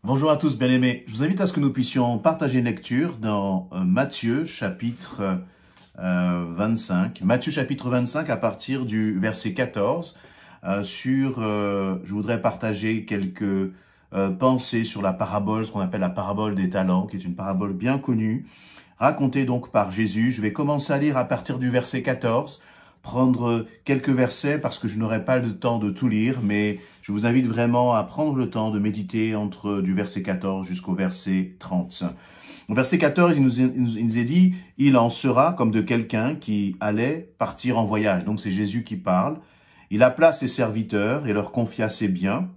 Bonjour à tous, bien-aimés. Je vous invite à ce que nous puissions partager une lecture dans Matthieu chapitre 25. Matthieu chapitre 25 à partir du verset 14. Je voudrais partager quelques pensées sur la parabole, ce qu'on appelle la parabole des talents, qui est une parabole bien connue, racontée donc par Jésus. Je vais commencer à lire à partir du verset 14, prendre quelques versets parce que je n'aurai pas le temps de tout lire, mais je vous invite vraiment à prendre le temps de méditer entre du verset 14 jusqu'au verset 30. Au verset 14, il nous est dit « Il en sera comme de quelqu'un qui allait partir en voyage ». Donc c'est Jésus qui parle. Il appela ses serviteurs et leur confia ses biens.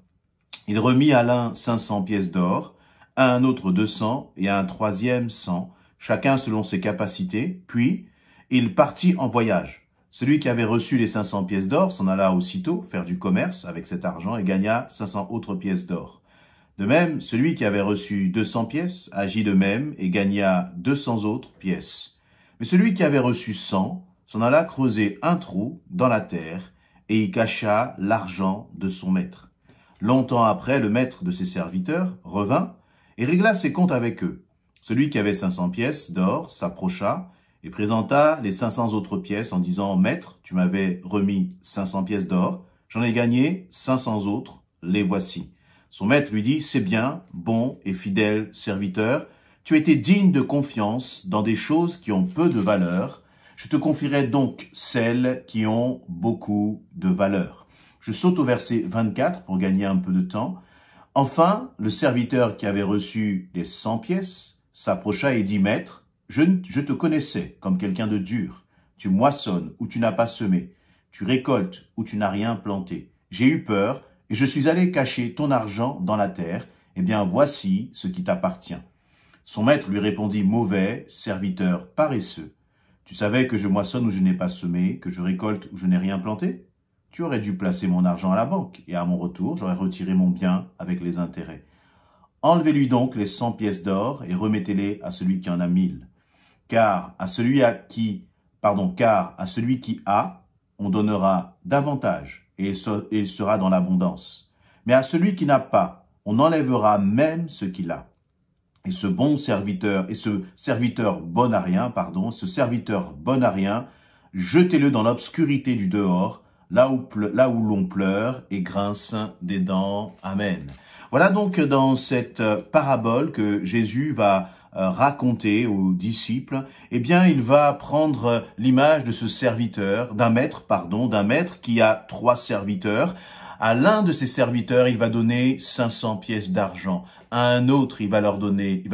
Il remit à l'un 500 pièces d'or, à un autre 200 et à un troisième 100, chacun selon ses capacités. Puis il partit en voyage. Celui qui avait reçu les 500 pièces d'or s'en alla aussitôt faire du commerce avec cet argent et gagna 500 autres pièces d'or. De même, celui qui avait reçu 200 pièces agit de même et gagna 200 autres pièces. Mais celui qui avait reçu 100 s'en alla creuser un trou dans la terre et y cacha l'argent de son maître. Longtemps après, le maître de ses serviteurs revint et régla ses comptes avec eux. Celui qui avait 500 pièces d'or s'approcha et présenta les 500 autres pièces en disant « Maître, tu m'avais remis 500 pièces d'or, j'en ai gagné 500 autres, les voici. » Son maître lui dit « C'est bien, bon et fidèle serviteur, tu as été digne de confiance dans des choses qui ont peu de valeur, je te confierai donc celles qui ont beaucoup de valeur. » Je saute au verset 24 pour gagner un peu de temps. « Enfin, le serviteur qui avait reçu les 100 pièces s'approcha et dit « Maître, je te connaissais comme quelqu'un de dur. Tu moissonnes où tu n'as pas semé. Tu récoltes où tu n'as rien planté. J'ai eu peur et je suis allé cacher ton argent dans la terre. Eh bien, voici ce qui t'appartient. » Son maître lui répondit « Mauvais serviteur paresseux. Tu savais que je moissonne où je n'ai pas semé, que je récolte où je n'ai rien planté? Tu aurais dû placer mon argent à la banque et à mon retour, j'aurais retiré mon bien avec les intérêts. Enlevez-lui donc les 100 pièces d'or et remettez-les à celui qui en a 1000. Car à celui qui a, on donnera davantage, et il sera dans l'abondance. Mais à celui qui n'a pas, on enlèvera même ce qu'il a. Et ce serviteur bon à rien, jetez-le dans l'obscurité du dehors, là où l'on pleure et grince des dents. Amen. Voilà donc dans cette parabole que Jésus va raconter aux disciples, eh bien, il va prendre l'image de ce serviteur, d'un maître qui a 3 serviteurs. À l'un de ses serviteurs, il va donner 500 pièces d'argent. À un autre, il va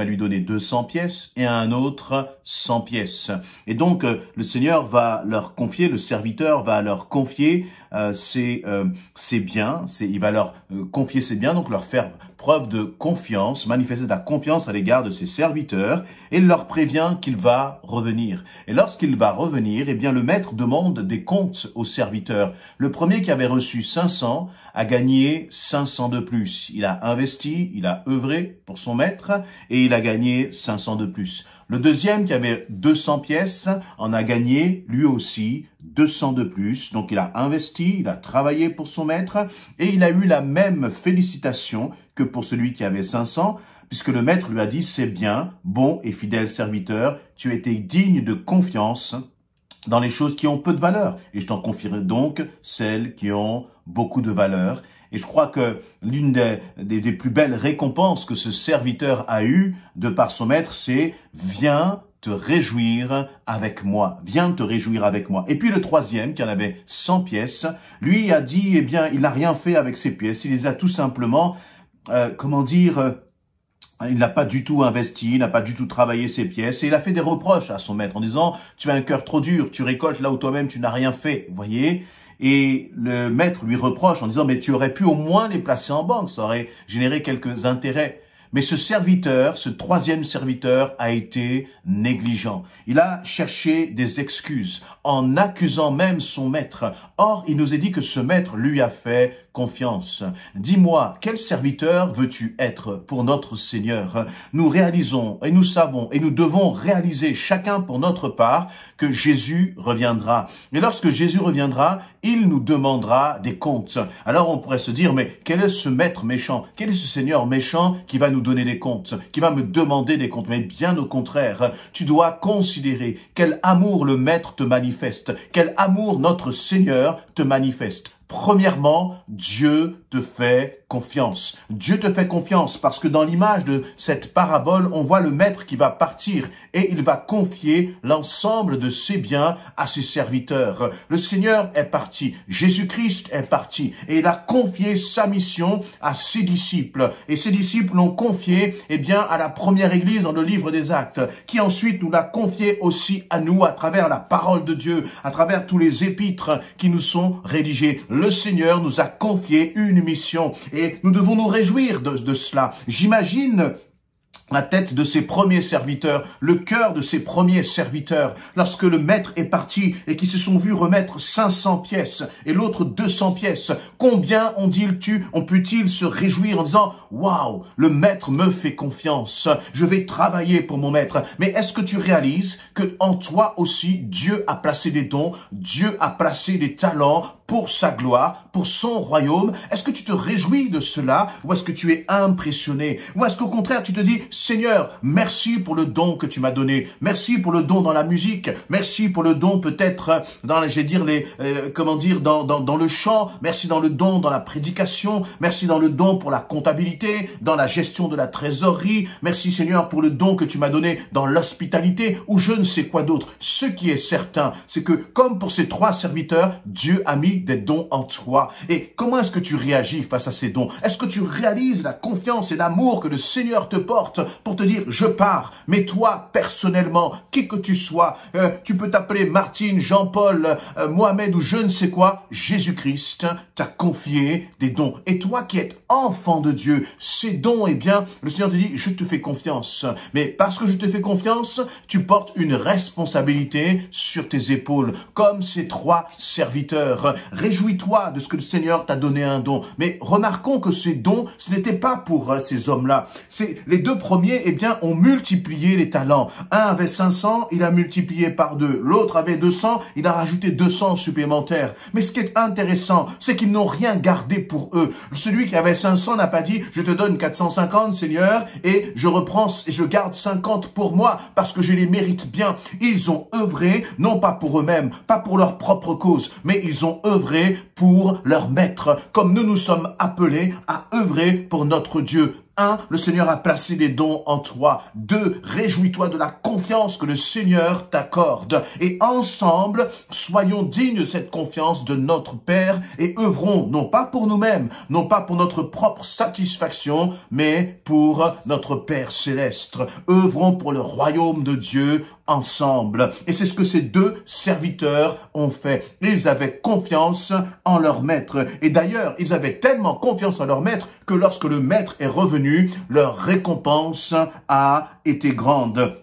lui donner 200 pièces et à un autre 100 pièces. Et donc, le Seigneur va leur confier, le serviteur va leur confier ses biens, il va leur confier ses biens, donc leur faire preuve de confiance, manifester de la confiance à l'égard de ses serviteurs, et il leur prévient qu'il va revenir. Et lorsqu'il va revenir, eh bien, le maître demande des comptes aux serviteurs. Le premier qui avait reçu 500 a gagné 500 de plus. Il a investi, il a œuvré pour son maître, et il a gagné 500 de plus. Le deuxième, qui avait 200 pièces, en a gagné, lui aussi, 200 de plus. Donc, il a investi, il a travaillé pour son maître, et il a eu la même félicitation que pour celui qui avait 500, puisque le maître lui a dit « C'est bien, bon et fidèle serviteur, tu as été digne de confiance dans les choses qui ont peu de valeur, et je t'en confierai donc celles qui ont beaucoup de valeur. » Et je crois que l'une des plus belles récompenses que ce serviteur a eues de par son maître, c'est « Viens te réjouir avec moi. Viens te réjouir avec moi. » Et puis le troisième, qui en avait 100 pièces, lui a dit, eh bien, il n'a rien fait avec ses pièces. Il les a tout simplement, il n'a pas du tout investi, il n'a pas du tout travaillé ses pièces, et il a fait des reproches à son maître en disant « Tu as un cœur trop dur, tu récoltes là où toi-même tu n'as rien fait. » Vous voyez ? Et le maître lui reproche en disant « Mais tu aurais pu au moins les placer en banque, ça aurait généré quelques intérêts. » Mais ce serviteur, ce troisième serviteur, a été négligent. Il a cherché des excuses en accusant même son maître. Or, il nous est dit que ce maître lui a fait confiance. Dis-moi, quel serviteur veux-tu être pour notre Seigneur? Nous réalisons et nous savons et nous devons réaliser chacun pour notre part que Jésus reviendra. Et lorsque Jésus reviendra, il nous demandera des comptes. Alors on pourrait se dire, mais quel est ce maître méchant? Quel est ce Seigneur méchant qui va nous donner des comptes? Qui va me demander des comptes? Mais bien au contraire, tu dois considérer quel amour le maître te manifeste, quel amour notre Seigneur te manifeste. Premièrement, Dieu te fait confiance. Dieu te fait confiance parce que dans l'image de cette parabole, on voit le maître qui va partir et il va confier l'ensemble de ses biens à ses serviteurs. Le Seigneur est parti, Jésus-Christ est parti et il a confié sa mission à ses disciples. Et ses disciples l'ont confié, à la première église dans le livre des Actes, qui ensuite nous l'a confié aussi à nous à travers la parole de Dieu, à travers tous les épîtres qui nous sont rédigés. Le Seigneur nous a confié une mission et nous devons nous réjouir de cela. J'imagine la tête de ses premiers serviteurs, le cœur de ses premiers serviteurs, lorsque le maître est parti et qu'ils se sont vus remettre 500 pièces et l'autre 200 pièces, combien on peut-il se réjouir en disant « Waouh, le maître me fait confiance, je vais travailler pour mon maître ». Mais est-ce que tu réalises que en toi aussi, Dieu a placé des dons, Dieu a placé des talents pour sa gloire, pour son royaume? Est-ce que tu te réjouis de cela ou est-ce que tu es impressionné? Ou est-ce qu'au contraire, tu te dis « Seigneur, merci pour le don que tu m'as donné. Merci pour le don dans la musique. Merci pour le don peut-être dans, dans le chant. Merci dans le don dans la prédication. Merci dans le don pour la comptabilité, dans la gestion de la trésorerie. Merci Seigneur pour le don que tu m'as donné dans l'hospitalité ou je ne sais quoi d'autre. Ce qui est certain, c'est que comme pour ces trois serviteurs, Dieu a mis des dons en toi. Et comment est-ce que tu réagis face à ces dons? Est-ce que tu réalises la confiance et l'amour que le Seigneur te porte pour te dire, je pars, mais toi, personnellement, qui que tu sois, tu peux t'appeler Martine, Jean-Paul, Mohamed ou je ne sais quoi, Jésus-Christ t'a confié des dons. Et toi qui es enfant de Dieu, ces dons, le Seigneur te dit, je te fais confiance. Mais parce que je te fais confiance, tu portes une responsabilité sur tes épaules, comme ces trois serviteurs. Réjouis-toi de ce que le Seigneur t'a donné un don. Mais remarquons que ces dons, ce n'était pas pour ces hommes-là. C'est les deux premiers, ont multiplié les talents. Un avait 500, il a multiplié par 2. L'autre avait 200, il a rajouté 200 supplémentaires. Mais ce qui est intéressant, c'est qu'ils n'ont rien gardé pour eux. Celui qui avait 500 n'a pas dit, je te donne 450, Seigneur, et je reprends et je garde 50 pour moi, parce que je les mérite bien. Ils ont œuvré, non pas pour eux-mêmes, pas pour leur propre cause, mais ils ont œuvré pour leur maître, comme nous sommes appelés à œuvrer pour notre Dieu. 1. Le Seigneur a placé des dons en toi. 2. Réjouis-toi de la confiance que le Seigneur t'accorde. Et ensemble, soyons dignes de cette confiance de notre Père et œuvrons non pas pour nous-mêmes, non pas pour notre propre satisfaction, mais pour notre Père céleste. Œuvrons pour le royaume de Dieu ensemble. Et c'est ce que ces deux serviteurs ont fait. Ils avaient confiance en leur maître. Et d'ailleurs, ils avaient tellement confiance en leur maître que lorsque le maître est revenu, leur récompense a été grande.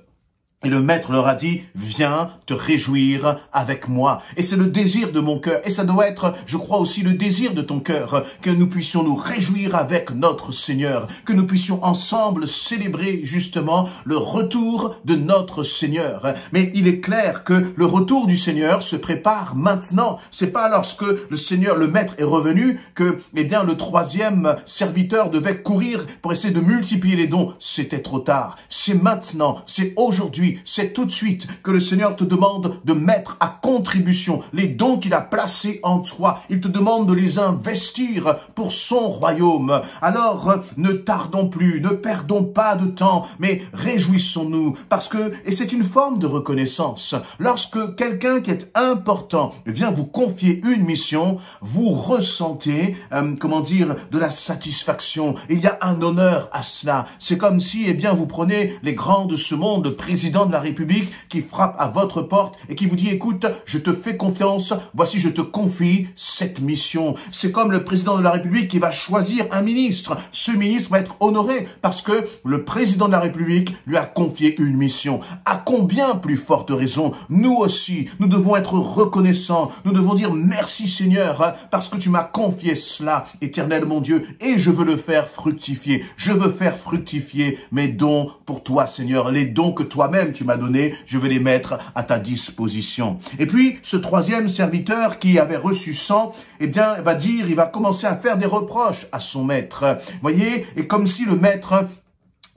Et le maître leur a dit, viens te réjouir avec moi. Et c'est le désir de mon cœur. Et ça doit être, je crois aussi, le désir de ton cœur, que nous puissions nous réjouir avec notre Seigneur, que nous puissions ensemble célébrer justement le retour de notre Seigneur. Mais il est clair que le retour du Seigneur se prépare maintenant. C'est pas lorsque le Seigneur, le maître est revenu que, le troisième serviteur devait courir pour essayer de multiplier les dons. C'était trop tard. C'est maintenant. C'est aujourd'hui. C'est tout de suite que le Seigneur te demande de mettre à contribution les dons qu'il a placés en toi. Il te demande de les investir pour son royaume. Alors, ne tardons plus, ne perdons pas de temps, mais réjouissons-nous parce que, et c'est une forme de reconnaissance, lorsque quelqu'un qui est important vient vous confier une mission, vous ressentez, de la satisfaction. Il y a un honneur à cela. C'est comme si, vous prenez les grands de ce monde, le président président de la République qui frappe à votre porte et qui vous dit, écoute, je te fais confiance, voici je te confie cette mission. C'est comme le président de la République qui va choisir un ministre. Ce ministre va être honoré parce que le président de la République lui a confié une mission. À combien plus forte raison, nous aussi, nous devons être reconnaissants. Nous devons dire merci Seigneur, parce que tu m'as confié cela, éternel mon Dieu, et je veux le faire fructifier. Je veux faire fructifier mes dons pour toi Seigneur. Les dons que toi-même tu m'as donnés, je veux les mettre à ta disposition. Et puis, ce troisième serviteur qui avait reçu 100, eh bien, il va commencer à faire des reproches à son maître. Voyez, et comme si le maître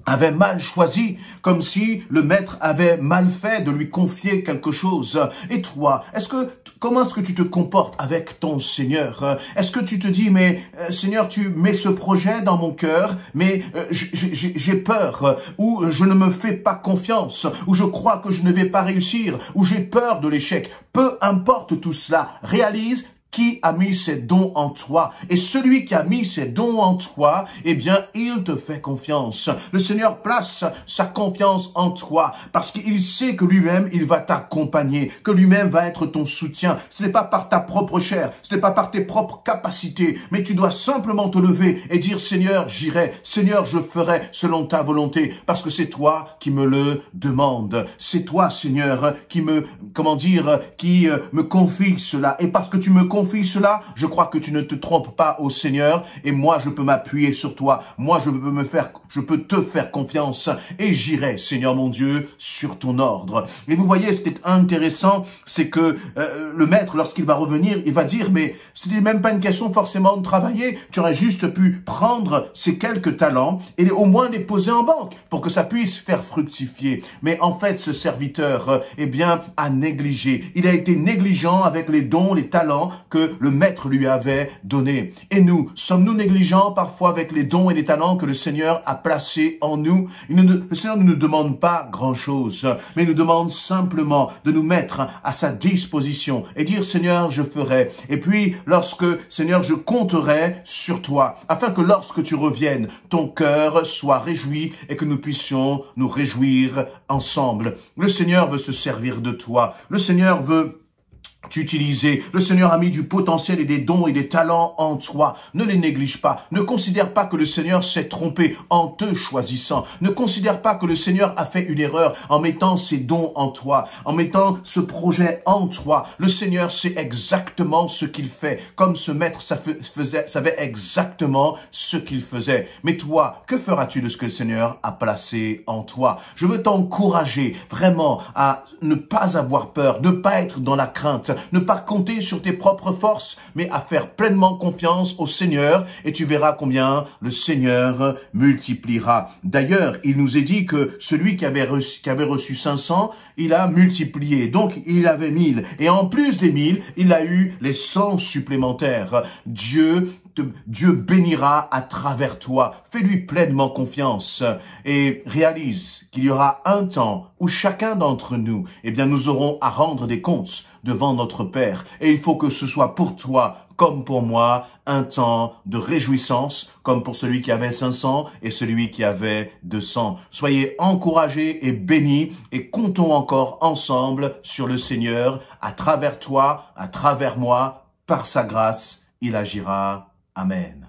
avait mal choisi, comme si le maître avait mal fait de lui confier quelque chose. Et toi, comment est-ce que tu te comportes avec ton Seigneur? Est-ce que tu te dis, mais Seigneur, tu mets ce projet dans mon cœur, mais j'ai peur, ou je ne me fais pas confiance, ou je crois que je ne vais pas réussir, ou j'ai peur de l'échec. Peu importe tout cela, réalise qui a mis ses dons en toi. Et celui qui a mis ses dons en toi, eh bien, il te fait confiance. Le Seigneur place sa confiance en toi parce qu'il sait que lui-même, il va t'accompagner, que lui-même va être ton soutien. Ce n'est pas par ta propre chair, ce n'est pas par tes propres capacités, mais tu dois simplement te lever et dire, Seigneur, j'irai. Seigneur, je ferai selon ta volonté parce que c'est toi qui me le demande. C'est toi, Seigneur, qui me confie cela. Et parce que tu me confies cela, je crois que tu ne te trompes pas au Seigneur et moi je peux m'appuyer sur toi. Moi je peux te faire confiance et j'irai, Seigneur mon Dieu, sur ton ordre. Et vous voyez, ce qui est intéressant, c'est que le maître, lorsqu'il va revenir, il va dire, mais c'était même pas une question forcément de travailler. Tu aurais juste pu prendre ces quelques talents et au moins les poser en banque pour que ça puisse faire fructifier. Mais en fait, ce serviteur, a négligé. Il a été négligent avec les dons, les talents que le maître lui avait donné. Et nous, sommes-nous négligents parfois avec les dons et les talents que le Seigneur a placés en nous? Le Seigneur ne nous demande pas grand-chose, mais il nous demande simplement de nous mettre à sa disposition et dire, Seigneur, je ferai. Et puis, Seigneur, je compterai sur toi, afin que lorsque tu reviennes, ton cœur soit réjoui et que nous puissions nous réjouir ensemble. Le Seigneur veut se servir de toi. Le Seigneur veut t'utiliser. Le Seigneur a mis du potentiel et des dons et des talents en toi. Ne les néglige pas. Ne considère pas que le Seigneur s'est trompé en te choisissant. Ne considère pas que le Seigneur a fait une erreur en mettant ses dons en toi, en mettant ce projet en toi. Le Seigneur sait exactement ce qu'il fait. Comme ce maître savait exactement ce qu'il faisait. Mais toi, que feras-tu de ce que le Seigneur a placé en toi? Je veux t'encourager vraiment à ne pas avoir peur, ne pas être dans la crainte, ne pas compter sur tes propres forces, mais à faire pleinement confiance au Seigneur et tu verras combien le Seigneur multipliera. D'ailleurs, il nous est dit que celui qui avait reçu 500, il a multiplié. Donc, il avait 1000. Et en plus des 1000, il a eu les 100 supplémentaires. Dieu bénira à travers toi. Fais-lui pleinement confiance et réalise qu'il y aura un temps où chacun d'entre nous, nous aurons à rendre des comptes devant notre Père. Et il faut que ce soit pour toi comme pour moi un temps de réjouissance, comme pour celui qui avait 500 et celui qui avait 200. Soyez encouragés et bénis et comptons encore ensemble sur le Seigneur à travers toi, à travers moi, par sa grâce, il agira. Amen.